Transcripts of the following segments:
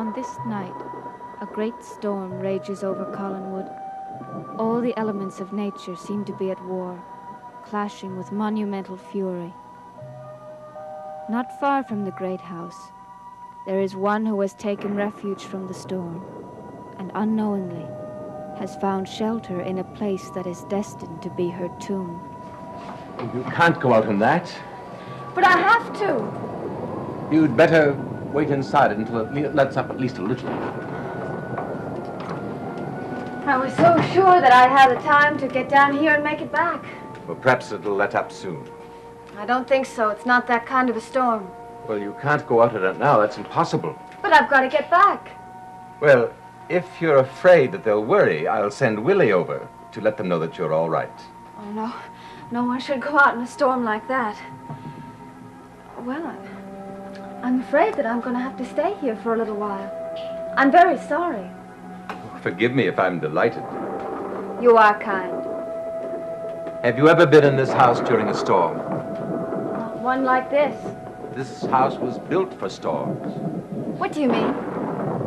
On this night, a great storm rages over Collinwood. All the elements of nature seem to be at war, clashing with monumental fury. Not far from the great house, there is one who has taken refuge from the storm, and unknowingly has found shelter in a place that is destined to be her tomb. You can't go out in that. But I have to. You'd better wait inside it until it lets up at least a little. I was so sure that I'd have the time to get down here and make it back. Well, perhaps it'll let up soon. I don't think so. It's not that kind of a storm. Well, you can't go out in it now. That's impossible. But I've got to get back. Well, if you're afraid that they'll worry, I'll send Willie over to let them know that you're all right. Oh, no. No one should go out in a storm like that. Well, I'm afraid that I'm going to have to stay here for a little while. I'm very sorry. Forgive me if I'm delighted. You are kind. Have you ever been in this house during a storm? One like this. This house was built for storms. What do you mean?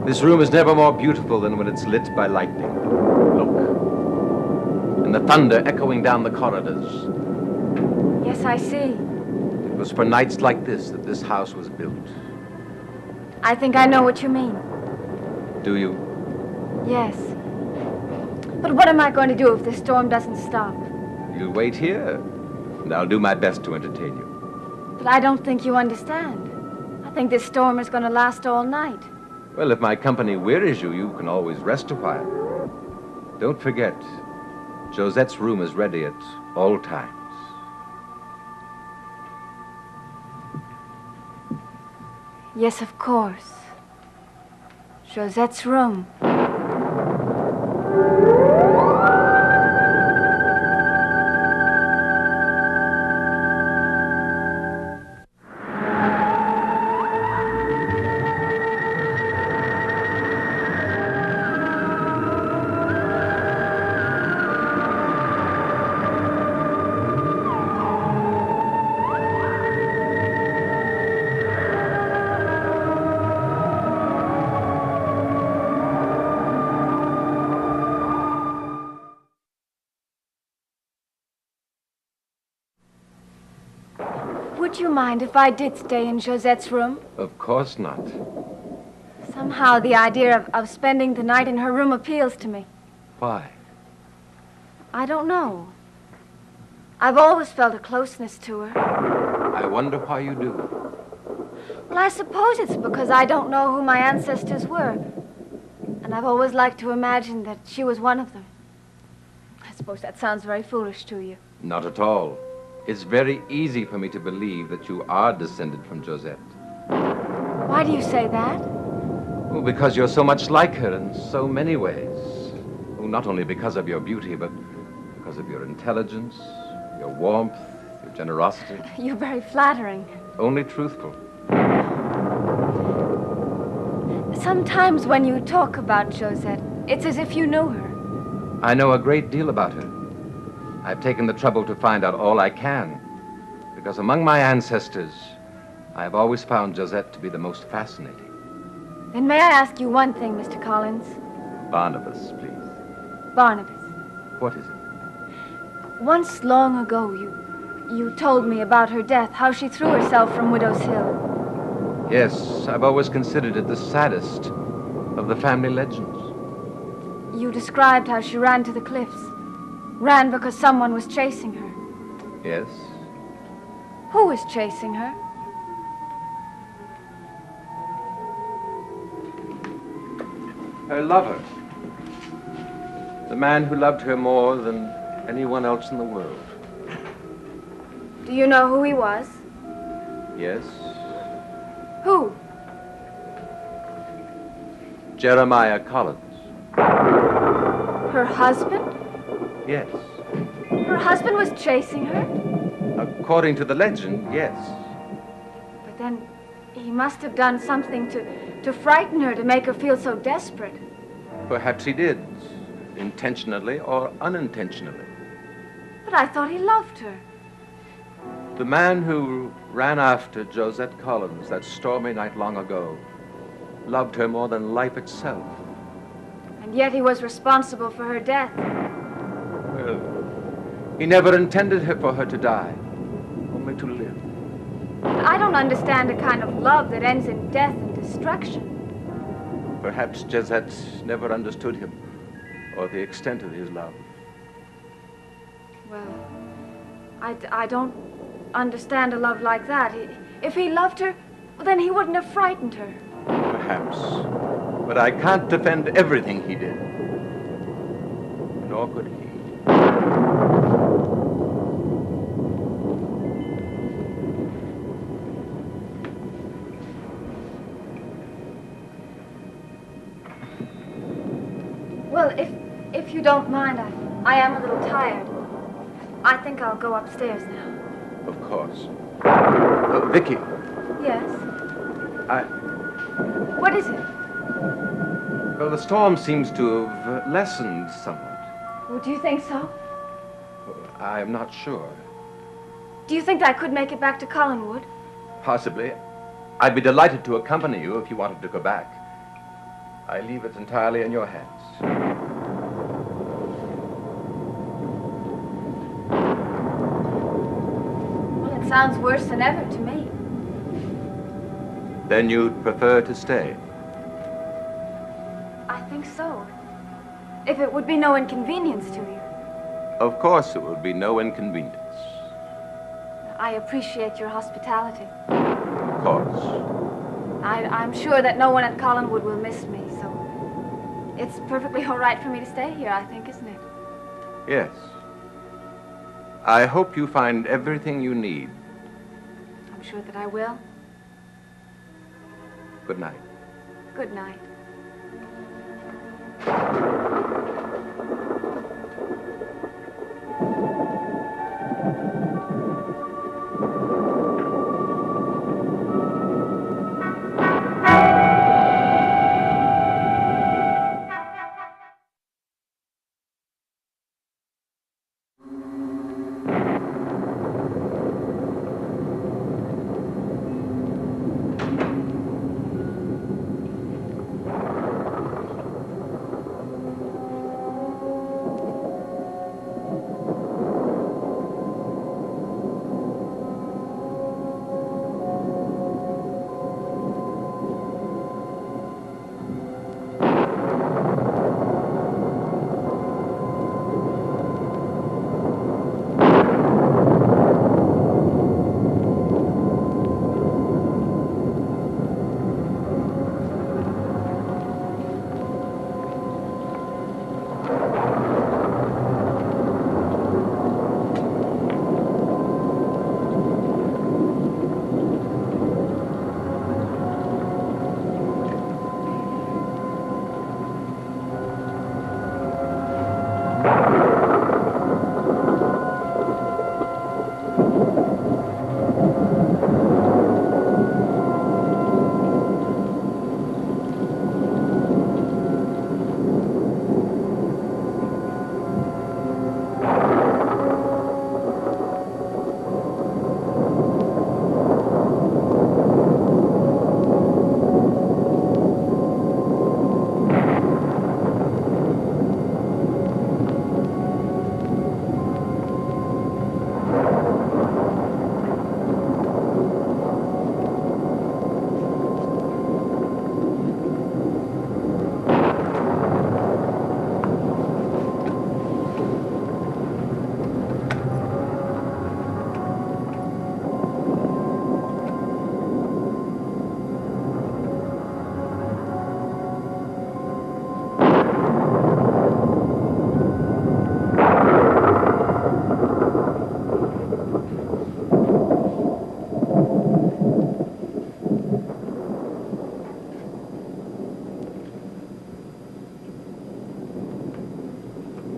This room is never more beautiful than when it's lit by lightning. Look. And the thunder echoing down the corridors. Yes, I see. It was for nights like this that this house was built. I think I know what you mean. Do you? Yes. But what am I going to do if the storm doesn't stop? You'll wait here, and I'll do my best to entertain you. But I don't think you understand. I think this storm is going to last all night. Well, if my company wearies you, you can always rest a while. Don't forget, Josette's room is ready at all times. Yes, of course. Josette's room. Would you mind if I did stay in Josette's room? Of course not. Somehow the idea of spending the night in her room appeals to me. Why? I don't know. I've always felt a closeness to her. I wonder why you do. Well, I suppose it's because I don't know who my ancestors were. And I've always liked to imagine that she was one of them. I suppose that sounds very foolish to you. Not at all. It's very easy for me to believe that you are descended from Josette. Why do you say that? Well, because you're so much like her in so many ways. Well, not only because of your beauty, but because of your intelligence, your warmth, your generosity. You're very flattering. Only truthful. Sometimes when you talk about Josette, it's as if you knew her. I know a great deal about her. I've taken the trouble to find out all I can, because among my ancestors, I have always found Josette to be the most fascinating. Then may I ask you one thing, Mr. Collins? Barnabas, please. Barnabas. What is it? Once long ago, you told me about her death, how she threw herself from Widow's Hill. Yes, I've always considered it the saddest of the family legends. You described how she ran to the cliffs. Ran because someone was chasing her. Yes? Who was chasing her? Her lover. The man who loved her more than anyone else in the world. Do you know who he was? Yes? Who? Jeremiah Collins. Her husband? Yes. Her husband was chasing her? According to the legend, yes. But then he must have done something to frighten her, to make her feel so desperate. Perhaps he did, intentionally or unintentionally. But I thought he loved her. The man who ran after Josette Collins that stormy night long ago loved her more than life itself. And yet he was responsible for her death. Well, he never intended for her to die, only to live. I don't understand a kind of love that ends in death and destruction. Perhaps Josette never understood him, or the extent of his love. Well, I don't understand a love like that. If he loved her, then he wouldn't have frightened her. Perhaps. But I can't defend everything he did. Nor could he. Well, if you don't mind, I am a little tired. I think I'll go upstairs now. Of course. Vicky. Yes? What is it? Well, the storm seems to have lessened somewhat. Oh, do you think so? I'm not sure. Do you think I could make it back to Collinwood? Possibly. I'd be delighted to accompany you if you wanted to go back. I leave it entirely in your hands. Well, it sounds worse than ever to me. Then you'd prefer to stay? I think so. If it would be no inconvenience to you. Of course it would be no inconvenience. I appreciate your hospitality. Of course. I'm sure that no one at Collinwood will miss me, so it's perfectly all right for me to stay here, I think, isn't it? Yes. I hope you find everything you need. I'm sure that I will. Good night. Good night.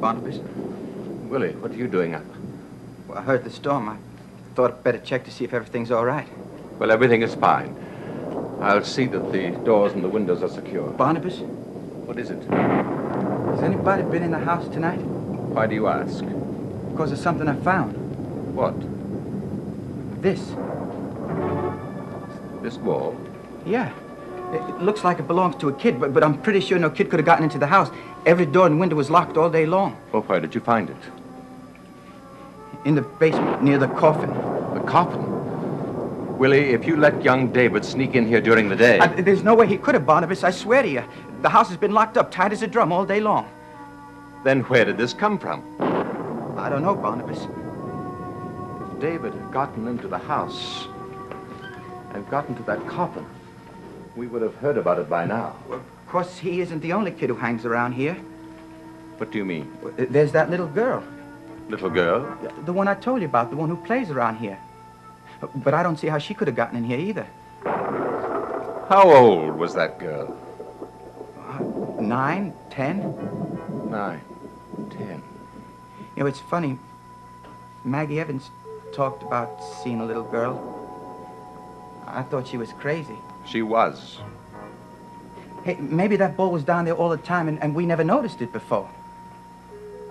Barnabas? Willie, what are you doing up? Well, I heard the storm. I thought I'd better check to see if everything's all right. Well, everything is fine. I'll see that the doors and the windows are secure. Barnabas? What is it? Has anybody been in the house tonight? Why do you ask? Because of something I found. What? This. This wall? Yeah. It looks like it belongs to a kid, but I'm pretty sure no kid could have gotten into the house. Every door and window was locked all day long. Well, where did you find it? In the basement, near the coffin. The coffin? Willie, if you let young David sneak in here during the day... There's no way he could have, Barnabas, I swear to you. The house has been locked up, tight as a drum, all day long. Then where did this come from? I don't know, Barnabas. If David had gotten into the house and gotten to that coffin, we would have heard about it by now. Well, of course, he isn't the only kid who hangs around here. What do you mean? There's that little girl. Little girl? The one I told you about, the one who plays around here. But I don't see how she could have gotten in here either. How old was that girl? 9, 10. 9, 10. You know, it's funny. Maggie Evans talked about seeing a little girl. I thought she was crazy. She was. Hey, maybe that bull was down there all the time and we never noticed it before.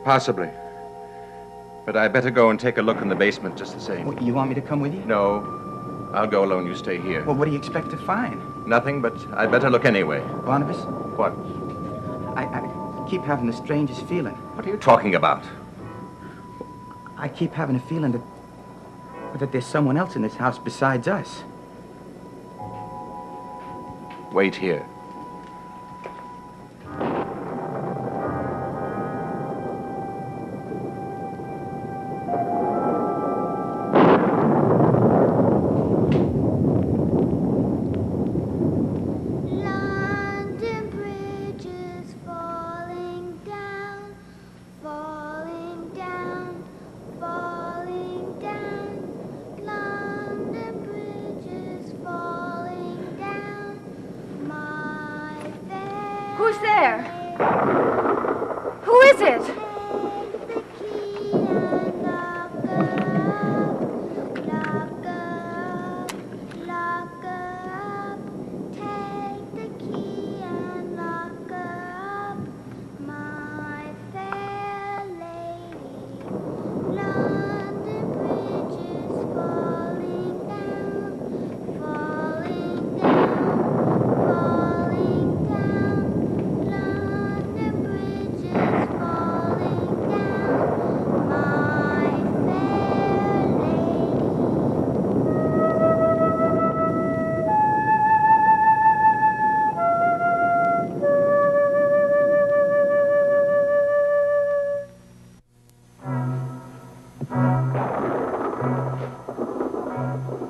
Possibly. But I better go and take a look in the basement just the same. Well, you want me to come with you? No. I'll go alone. You stay here. Well, what do you expect to find? Nothing, but I'd better look anyway. Barnabas? What? I keep having the strangest feeling. What are you talking about? I keep having a feeling that there's someone else in this house besides us. Wait here. Who's there? Who is it?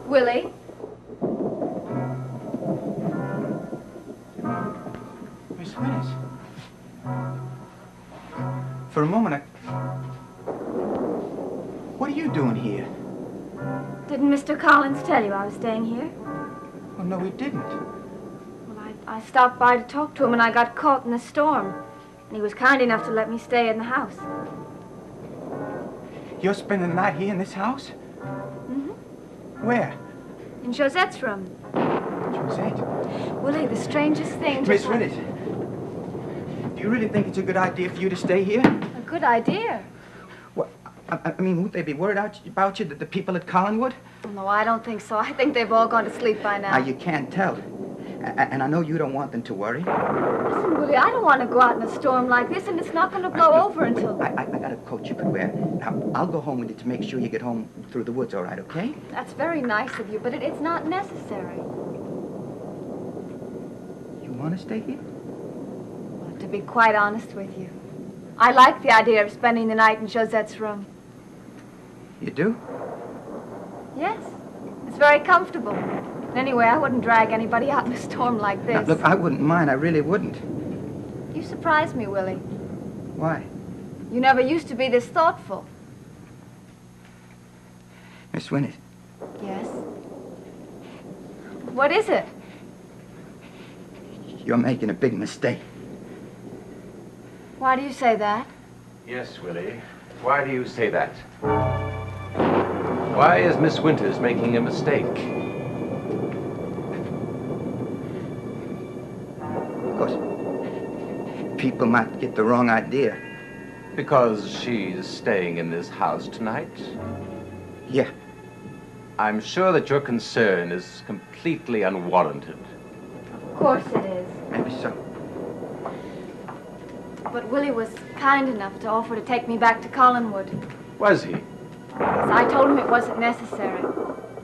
Willie? Miss Willis. For a moment, What are you doing here? Didn't Mr. Collins tell you I was staying here? Oh, no, he didn't. Well, I stopped by to talk to him and I got caught in a storm. And he was kind enough to let me stay in the house. You're spending the night here in this house? Mm-hmm. Where? In Josette's room. Josette? Willie, the strangest thing Miss Willis, do you really think it's a good idea for you to stay here? A good idea. What? I mean, won't they be worried about you, the people at Collinwood? No, I don't think so. I think they've all gone to sleep by now. Now, you can't tell. And I know you don't want them to worry. Listen, Willie, I don't want to go out in a storm like this, and it's not going to blow over until... I got a coat you could wear. Now, I'll go home with you to make sure you get home through the woods, all right, okay? That's very nice of you, but it's not necessary. You want to stay here? Well, to be quite honest with you, I like the idea of spending the night in Josette's room. You do? Yes. It's very comfortable. Anyway, I wouldn't drag anybody out in a storm like this. Now, look, I wouldn't mind. I really wouldn't. You surprise me, Willie. Why? You never used to be this thoughtful. Miss Winnet. Yes? What is it? You're making a big mistake. Why do you say that? Yes, Willie. Why do you say that? Why is Miss Winters making a mistake? Because people might get the wrong idea. Because she's staying in this house tonight? Yeah. I'm sure that your concern is completely unwarranted. Of course it is. Maybe so. But Willie was kind enough to offer to take me back to Collinwood. Was he? Yes, I told him it wasn't necessary,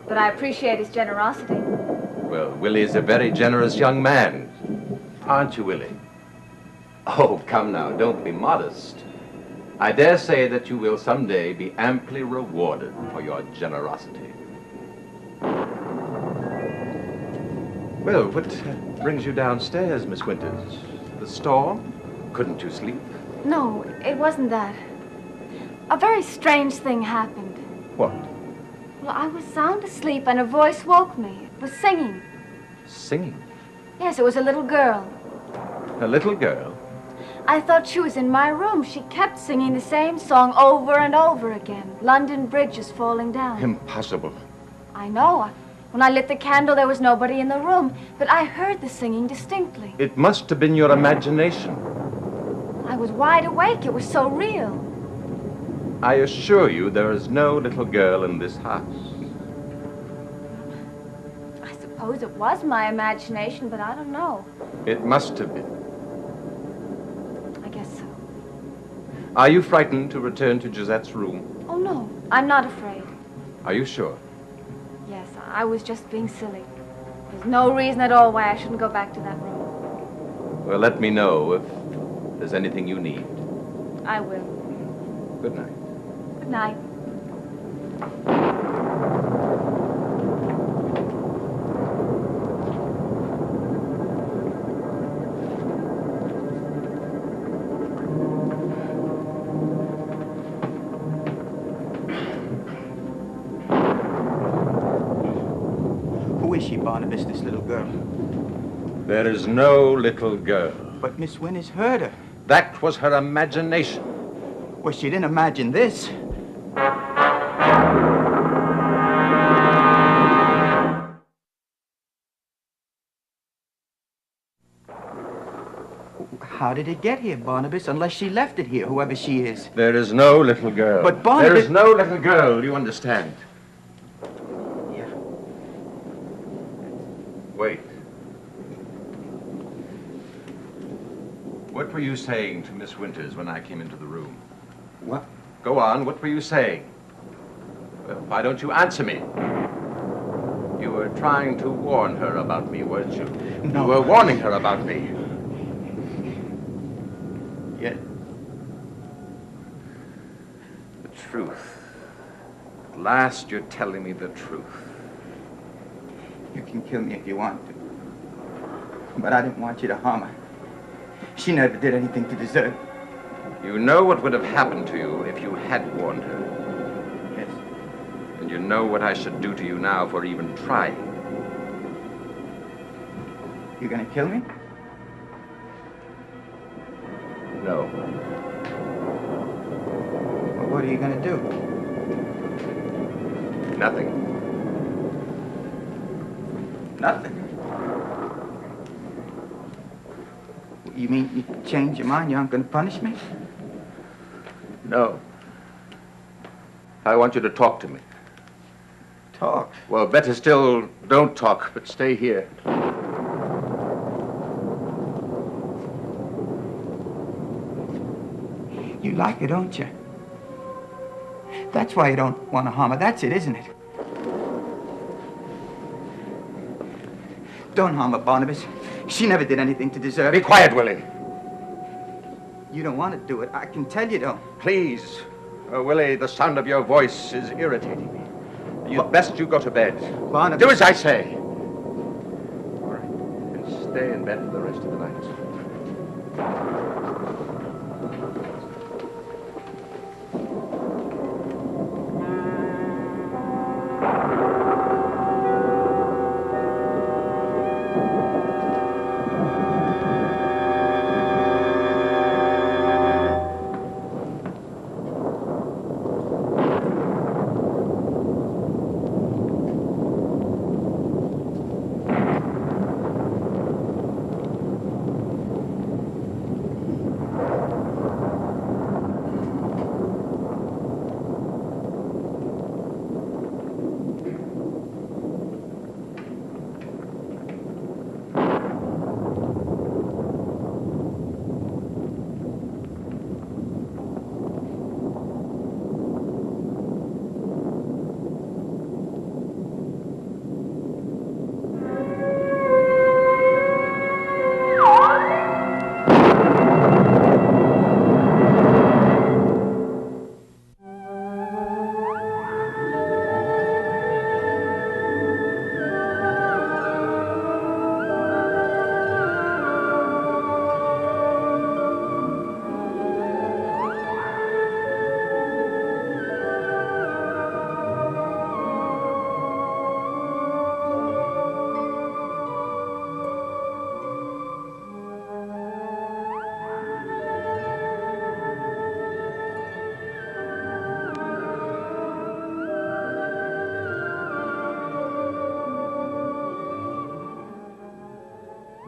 but I appreciate his generosity. Well, Willie's a very generous young man. Aren't you, Willie? Oh, come now, don't be modest. I dare say that you will someday be amply rewarded for your generosity. Well, what brings you downstairs, Miss Winters? The storm? Couldn't you sleep? No, it wasn't that. A very strange thing happened. What? Well, I was sound asleep and a voice woke me. It was singing. Singing? Yes, it was a little girl. A little girl? I thought she was in my room. She kept singing the same song over and over again. London Bridge is falling down. Impossible. I know. When I lit the candle, there was nobody in the room, but I heard the singing distinctly. It must have been your imagination. I was wide awake. It was so real. I assure you there is no little girl in this house. I suppose it was my imagination, but I don't know. It must have been. I guess so. Are you frightened to return to Josette's room? Oh, no. I'm not afraid. Are you sure? Yes, I was just being silly. There's no reason at all why I shouldn't go back to that room. Well, let me know if there's anything you need. I will. Good night. Good night. Who is she, Barnabas, this little girl? There is no little girl. But Miss Winters heard her. That was her imagination. Well, she didn't imagine this. How did it get here, Barnabas, unless she left it here, whoever she is? There is no little girl. But Barnabas... There is no little girl, you understand? Yeah. Wait. What were you saying to Miss Winters when I came into the room? What? Go on, what were you saying? Well, why don't you answer me? You were trying to warn her about me, weren't you? No. You were warning her about me. Yeah. The truth. At last you're telling me the truth. You can kill me if you want to. But I didn't want you to harm her. She never did anything to deserve it. You know what would have happened to you if you had warned her. Yes. And you know what I should do to you now for even trying. You gonna kill me? No. Well, what are you gonna do? Nothing. Nothing. You mean you change your mind? You aren't gonna punish me? No. I want you to talk to me. Talk. Well, better still, don't talk, but stay here. You like her, don't you? That's why you don't want to harm her. That's it, isn't it? Don't harm her, Barnabas. She never did anything to deserve Be it. quiet, Willie. You don't want to do it. I can tell you don't. Please. Willie, the sound of your voice is irritating me. You'd best you go to bed. Barnabas. Do as I say. All right. And stay in bed for the rest of the night.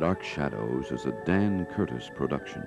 Dark Shadows is a Dan Curtis production.